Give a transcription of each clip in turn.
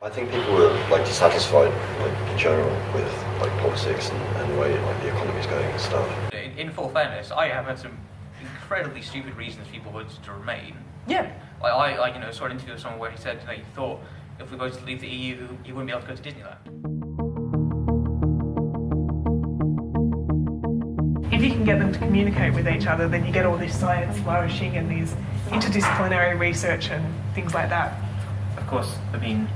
I think people are like dissatisfied, like in general, with like politics and the way like the economy's going and stuff. In full fairness, I have had some incredibly stupid reasons people voted to remain. Yeah. I saw an interview with someone where he said he thought if we voted to leave the EU, he wouldn't be able to go to Disneyland. If you can get them to communicate with each other, then you get all this science flourishing and these interdisciplinary research and things like that. Of course, I mean,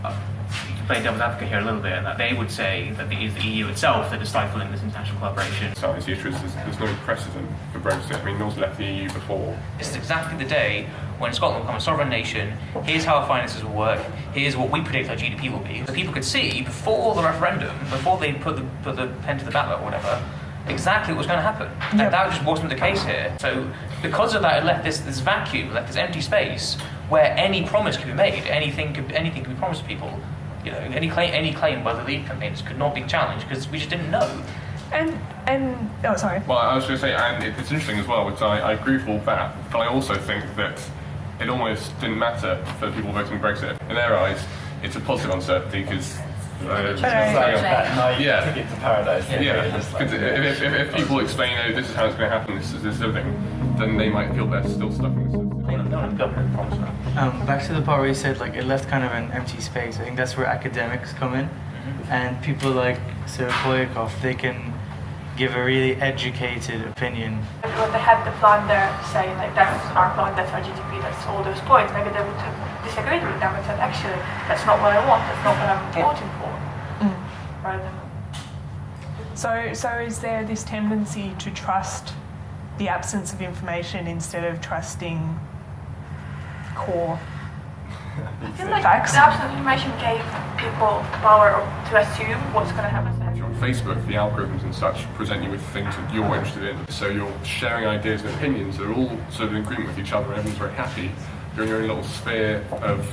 you can play devil's advocate here a little bit, and that they would say that it is the EU itself that is stifling this international collaboration. So the issue is there's no precedent for Brexit. I mean, North's left the EU before. This is exactly the day when Scotland will become a sovereign nation. Here's how our finances will work. Here's what we predict our GDP will be. So people could see before the referendum, before they put the pen to the ballot or whatever, exactly what was going to happen. Yep. And that just wasn't the case here. So because of that, it left this vacuum, left this empty space where any promise could be made, anything could be promised to people. You know, any claim by the Leave campaigns could not be challenged because we just didn't know. And oh, sorry. Well, I was going to say, and it's interesting as well, which I agree with all that, but I also think that it almost didn't matter for people voting Brexit. In their eyes, it's a positive uncertainty because that naive ticket to paradise. Yeah, because if people explain, oh, this is how it's going to happen, this is everything, then they might feel they're still stuck in this. No government promised that. Back to the part where you said like it left kind of an empty space. I think that's where academics come in, and people like Sir Poyakov, they can give a really educated opinion. When they had the plan there saying like that's our plan, that's our GDP, that's all those points, maybe they would have disagreed with them and said actually that's not what I want, that's not what I'm voting for. Rather than... So is there this tendency to trust the absence of information instead of trusting core I feel like facts? the absence of information gave people power to assume what's going to happen. On Facebook, the algorithms and such present you with things that you're interested in. So you're sharing ideas and opinions that are all sort of in agreement with each other, and everyone's very happy. You're in your own little sphere of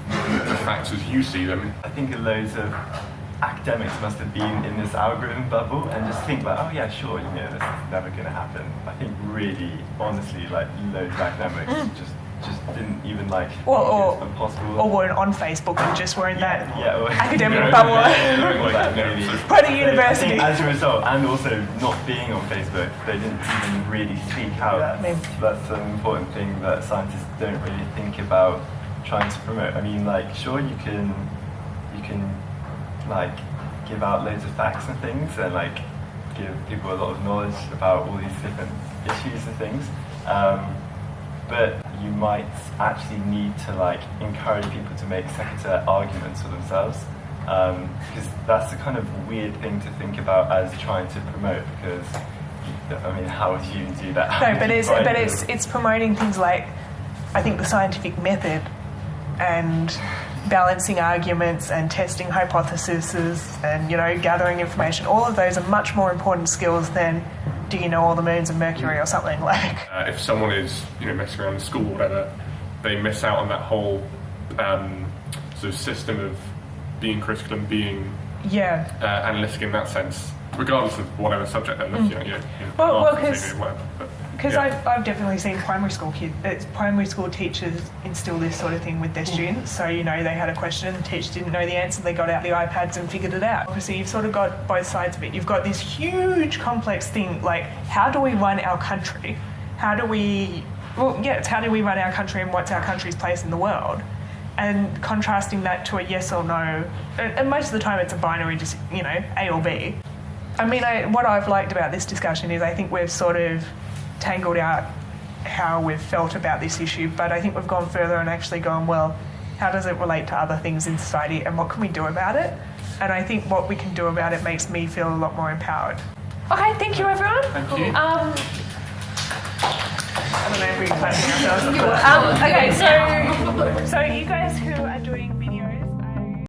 the facts as you see them. I think loads of academics must have been in this algorithm bubble and just think like, oh yeah, sure, this is never going to happen. I think really, honestly, like loads of academics just didn't even like or it's impossible. Or weren't on Facebook and just were in that academic or bubble. maybe. By the university. I think as a result, and also not being on Facebook, they didn't even really speak out. That's an important thing that scientists don't really think about trying to promote. I mean, like, sure, you can like give out loads of facts and things and like give people a lot of knowledge about all these different issues and things. But you might actually need to like encourage people to make second-tier arguments for themselves, because that's a kind of weird thing to think about as trying to promote. Because I mean, how would you do that? No, but it's promoting things like, I think, the scientific method and balancing arguments and testing hypotheses and gathering information. All of those are much more important skills than do you know all the moons of Mercury or something like. If someone is messing around in school or whatever, they miss out on that whole sort of system of being critical and being analytic in that sense, regardless of whatever subject they're looking at. Well, because I've definitely seen primary school teachers instill this sort of thing with their students. So they had a question and the teacher didn't know the answer, they got out the iPads and figured it out. Obviously you've sort of got both sides of it. You've got this huge complex thing like, how do we run our country? How do we run our country and what's our country's place in the world? And contrasting that to a yes or no, and most of the time it's a binary, just A or B. I mean, what I've liked about this discussion is I think we've sort of tangled out how we've felt about this issue, but I think we've gone further and actually gone, well, how does it relate to other things in society and what can we do about it? And I think what we can do about it makes me feel a lot more empowered. Okay, thank you everyone. Thank you. I don't know if we're clapping ourselves. Okay, so you guys who are doing